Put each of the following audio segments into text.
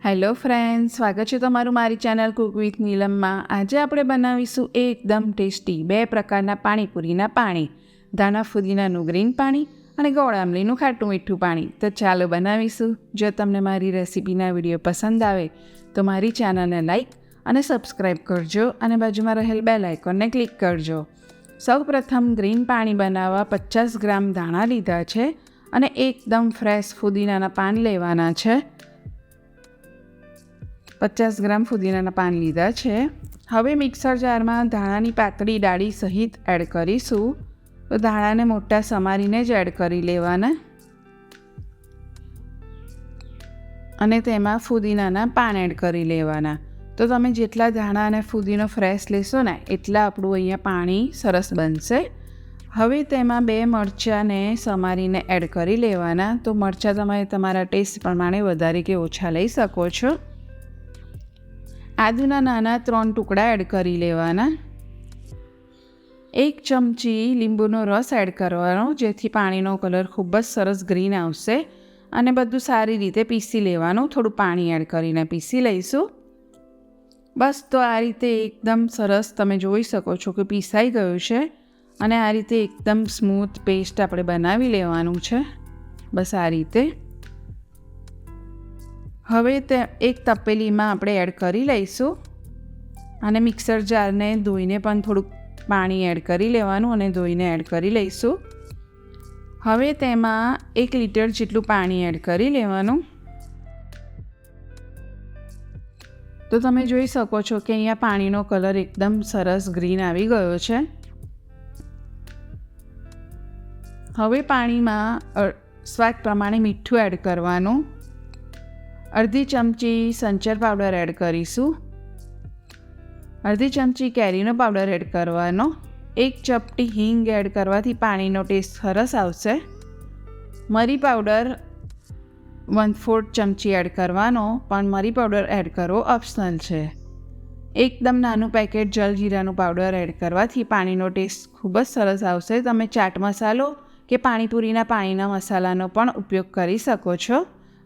Hello friends, સ્વાગત છે તમારું મારી ચેનલ કુક વિથ નીલમમાં. આજે આપણે બનાવીશું એકદમ ટેસ્ટી 2 પ્રકારના પાણીપુરીના પાણી, ધાણા ફુદીનાનું ગ્રીન પાણી અને ગોળ આમલીનું ખાટું મીઠું પાણી. તો ચાલો બનાવીશું. જો તમને મારી રેસીપીના વિડીયો પસંદ આવે તો મારી ચેનલને લાઈક અને સબસ્ક્રાઈબ કરજો અને બાજુમાં રહેલ બેલ આઇકોનને ક્લિક કરજો. સૌપ્રથમ ગ્રીન પાણી બનાવવા 50 ગ્રામ ધાણા લીધા છે અને એકદમ ફ્રેશ ફુદીનાના પાન લેવાના છે. 50 ગ્રામ ફુદીનાના પાન લીધા છે. હવે મિક્સર જારમાં ધાણાની પાતળી ડાળી સહિત એડ કરીશું. તો ધાણાને મોટા સમારીને જ એડ કરી લેવાના અને તેમાં ફુદીનાના પાન એડ કરી લેવાના. તો તમે જેટલા ધાણા અને ફુદીનો ફ્રેશ લેશો ને એટલા આપણું અહીંયા પાણી સરસ બનશે. હવે તેમાં 2 મરચાંને સમારીને એડ કરી લેવાના. તો મરચાં તમે તમારા ટેસ્ટ પ્રમાણે વધારે કે ઓછા લઈ શકો છો. આદુના નાના 3 ટુકડા એડ કરી લેવાના. 1 ચમચી લીંબુનો રસ એડ કરવાનો, જેથી પાણીનો કલર ખૂબ જ સરસ ગ્રીન આવશે. અને બધું સારી રીતે પીસી લેવાનું. થોડું પાણી એડ કરીને પીસી લઈશું. બસ, તો આ રીતે એકદમ સરસ તમે જોઈ શકો છો કે પીસાઈ ગયું છે અને આ રીતે એકદમ સ્મૂથ પેસ્ટ આપણે બનાવી લેવાનું છે. બસ આ રીતે. હવે તે એક તપેલીમાં આપણે એડ કરી લઈશું અને મિક્સર જારને ધોઈને પણ થોડુંક પાણી એડ કરી લેવાનું અને ધોઈને એડ કરી લઈશું. હવે તેમાં 1 લીટર જેટલું પાણી એડ કરી લેવાનું. તો તમે જોઈ શકો છો કે અહીંયા પાણીનો કલર એકદમ સરસ ગ્રીન આવી ગયો છે. હવે પાણીમાં સ્વાદ પ્રમાણે મીઠું એડ કરવાનું. અડધી ચમચી સંચર પાવડર એડ કરીશું. અડધી ચમચી કેરીનો પાવડર એડ કરવાનો. 1 ચપટી હિંગ એડ કરવાથી પાણીનો ટેસ્ટ સરસ આવશે. મરી પાવડર 1/4 ચમચી એડ કરવાનો, પણ મરી પાવડર એડ કરવો ઓપ્શનલ છે. એકદમ નાનું પેકેટ જલજીરાનું પાવડર એડ કરવાથી પાણીનો ટેસ્ટ ખૂબ જ સરસ આવશે. તમે ચાટ મસાલો કે પાણીપુરીના પાણીના મસાલાનો પણ ઉપયોગ કરી શકો છો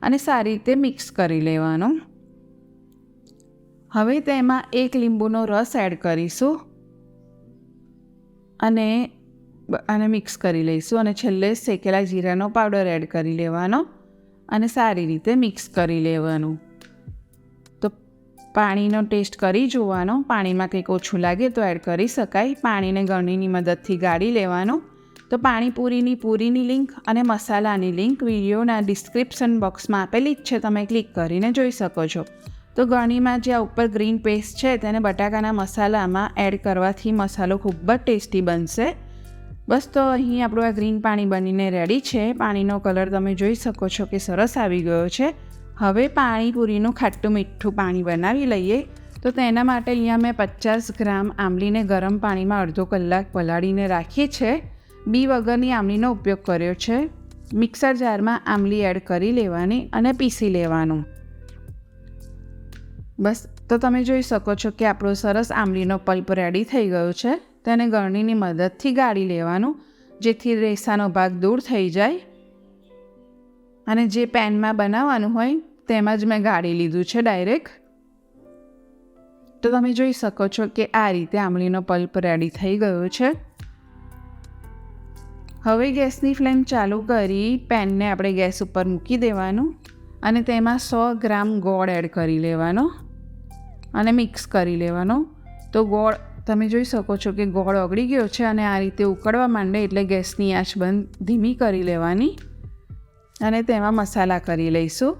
અને સારી રીતે મિક્સ કરી લેવાનું. હવે તેમાં 1 લીંબુનો રસ એડ કરીશું અને મિક્સ કરી લઈશું. અને છેલ્લે શેકેલા જીરાનો પાવડર એડ કરી લેવાનો અને સારી રીતે મિક્સ કરી લેવાનું. તો પાણીનો ટેસ્ટ કરી જોવાનો. પાણીમાં કંઈક ઓછું લાગે તો એડ કરી શકાય. પાણીને ગળણીની મદદથી ગાળી લેવાનું. તો પાણીપુરીની પૂરીની લિંક અને મસાલાની લિંક વિડીયોના ડિસ્ક્રિપ્શન બોક્સમાં આપેલી જ છે, તમે ક્લિક કરીને જોઈ શકો છો. તો ગળણીમાં જે ઉપર ગ્રીન પેસ્ટ છે તેને બટાકાના મસાલામાં એડ કરવાથી મસાલો ખૂબ જ ટેસ્ટી બનશે. બસ, તો અહીં આપણું આ ગ્રીન પાણી બનીને રેડી છે. પાણીનો કલર તમે જોઈ શકો છો કે સરસ આવી ગયો છે. હવે પાણીપુરીનું ખાટું મીઠું પાણી બનાવી લઈએ. તો તેના માટે અહીંયા મેં 50 ગ્રામ આંબલીને ગરમ પાણીમાં અડધો કલાક પલાળીને રાખી છે. બી વગરની આંબલીનો ઉપયોગ કર્યો છે. મિક્સર જારમાં આંબલી એડ કરી લેવાની અને પીસી લેવાનું. બસ, તો તમે જોઈ શકો છો કે આપણો સરસ આંબલીનો પલ્પ રેડી થઈ ગયો છે. તેને ગળણીની મદદથી ગાળી લેવાનું, જેથી રેસાનો ભાગ દૂર થઈ જાય. અને જે પેનમાં બનાવવાનું હોય તેમાં જ મેં ગાળી લીધું છે ડાયરેક્ટ. તો તમે જોઈ શકો છો કે આ રીતે આંબલીનો પલ્પ રેડી થઈ ગયો છે. હવે ગેસની ફ્લેમ ચાલુ કરી પેનને આપણે ગેસ ઉપર મૂકી દેવાનું અને તેમાં 100 ગ્રામ ગોળ એડ કરી લેવાનો અને મિક્સ કરી લેવાનો. તો ગોળ તમે જોઈ શકો છો કે ગોળ ઓગળી ગયો છે અને આ રીતે ઉકળવા માંડે એટલે ગેસની આંચ ધીમી કરી લેવાની અને તેમાં મસાલા કરી લઈશું.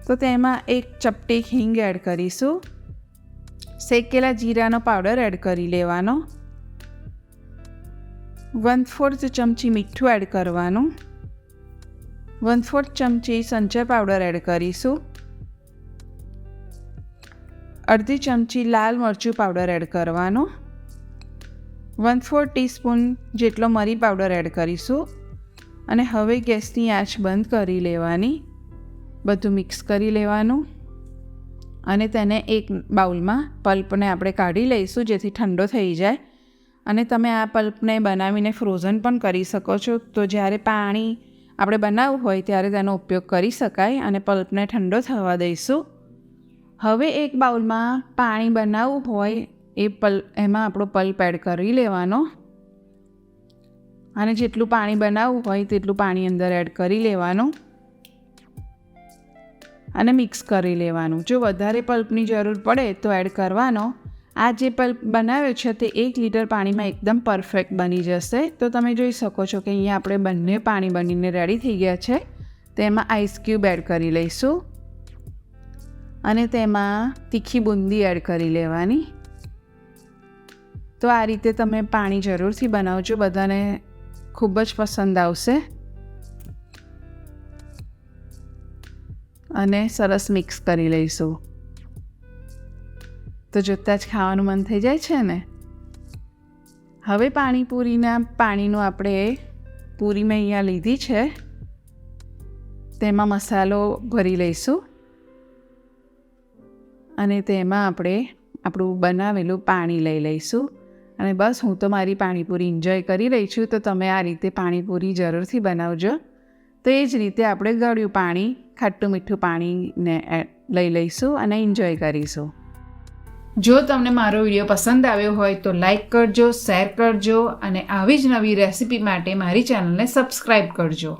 તો તેમાં 1 ચપટી હિંગ એડ કરીશું. શેકેલા જીરાનો પાવડર એડ કરી લેવાનો. 1/4 ચમચી મીઠું એડ કરવાનું. 1/4 ચમચી સંચર પાવડર એડ કરીશું. અડધી ચમચી લાલ મરચું પાવડર એડ કરવાનો. 1/4 ટીસ્પૂન જેટલો મરી પાવડર એડ કરીશું. અને હવે ગેસની આંચ બંધ કરી લેવાની. બધું મિક્સ કરી લેવાનું અને તેને એક બાઉલમાં પલ્પને આપણે કાઢી લઈશું, જેથી ઠંડો થઈ જાય. અને તમે આ પલ્પને બનાવીને ફ્રોઝન પણ કરી શકો છો. તો જ્યારે પાણી આપણે બનાવવું હોય ત્યારે તેનો ઉપયોગ કરી શકાય. અને પલ્પને ઠંડો થવા દઈશું. હવે એક બાઉલમાં પાણી બનાવવું હોય એમાં આપણો પલ્પ એડ કરી લેવાનો અને જેટલું પાણી બનાવવું હોય તેટલું પાણી અંદર એડ કરી લેવાનું અને મિક્સ કરી લેવાનું. જો વધારે પલ્પની જરૂર પડે તો એડ કરવાનો. આ જે પલ્પ બનાવ્યો છે તે 1 લીટર પાણીમાં એકદમ પરફેક્ટ બની જશે. તો તમે જોઈ શકો છો કે અહીંયા આપણે બંને પાણી બનીને રેડી થઈ ગયા છે. તેમાં આઈસ ક્યુબ એડ કરી લઈશું અને તેમાં તીખી બુંદી એડ કરી લેવાની. તો આ રીતે તમે પાણી જરૂરથી બનાવજો, બધાને ખૂબ જ પસંદ આવશે. અને સરસ મિક્સ કરી લઈશું. તો જોતાં જ ખાવાનું મન થઈ જાય છે ને. હવે પાણીપુરીના પાણીનું આપણે પૂરી મેં અહીંયા લીધી છે તેમાં મસાલો ભરી લઈશું અને તેમાં આપણે આપણું બનાવેલું પાણી લઈ લઈશું. અને બસ હું તો મારી પાણીપુરી એન્જોય કરી રહી છું. તો તમે આ રીતે પાણીપુરી જરૂરથી બનાવજો. તો એ જ રીતે આપણે ગળ્યું પાણી, ખાટું મીઠું પાણીને લઈ લઈશું અને એન્જોય કરીશું. જો તમને મારો વિડીયો પસંદ આવ્યો હોય તો લાઈક કરજો, શેર કરજો અને આવી જ નવી રેસિપી માટે મારી ચેનલને સબસ્ક્રાઈબ કરજો.